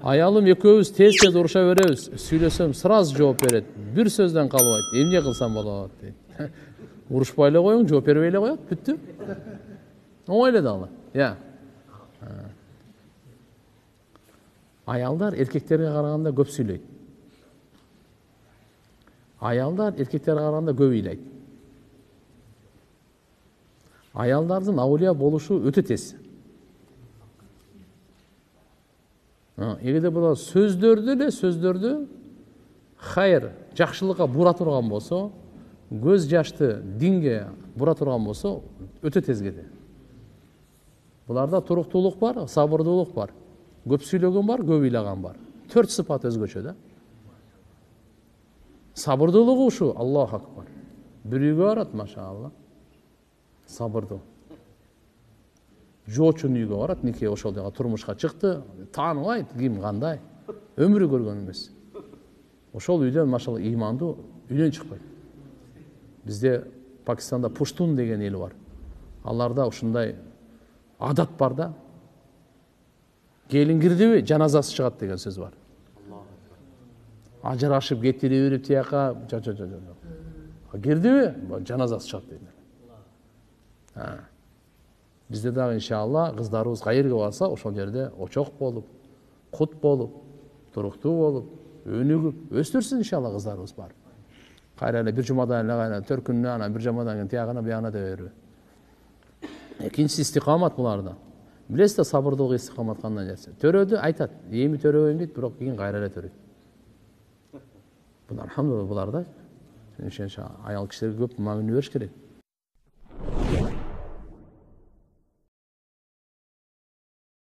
Аялым экөөбүз тез уруша беребиз. Сүйлөсөм сразу жооп берет. Бир сөздөн калбайт. Эмне кылсам болот дейт. Урушпай эле коюң, жооп бербей эле коет, бүттү. Оңой эле дагы. Аялдар эркектерге караганда көп сүйлөйт. Аялдар эркектерге караганда көп ыйлайт. Аялдардын аулия болушу өтө тез. Эгерде булар сөздөрдү хайыр, жакшылыкка бура турган болсо, көз жашты динге бура турган болсо, өтө тез кетет. Буларда туруктуулук бар, сабырдуулук бар. Көп сүйлөгөн бар, көп ыйлаган бар. 4 сыпат өзгөчө да. Сабырдуулугу ушу, Аллаху акбар. Бир үйгө барат, машаалла. Сабырдуу. Жоочун үйгө барат, нике ошол жака турмушка чыкты, тааныбайт, ким кандай. Өмүрү көргөн эмес. Ошол үйдөн машаалла ыймандуу үйдөн чыкпайт. Бизде Пакистанда пуштун деген эл бар. Аларда ушундай адат бар да. Келин кирдиби, жаназасы чыгат деген сөз бар. Ажырашып кетире берип тияка, кирдиби, жаназасы чыгат дейдер. Бизде дагы иншалла кыздарыбыз кайерге барса, ошол жерде очок болуп, кут болуп, туруктуу болуп, өнүгүп, өстүрсүн иншалла кыздарыбыз бар. Кайра эле бир жумадан эле төркүнүнө, анан бир жумадан кийин тиягына буягына деп бербей. Экинчиси истикамат буларда. Билесиз да, сабырдуулук истикамат кандай нерсе. Төрөдү айтат, эми төрөбөйм дейт, бирок кийин кайра эле төрөйт. Бул алхамдулилlah буларда. Ошон аял кишилерге көп мамиле бериш керек.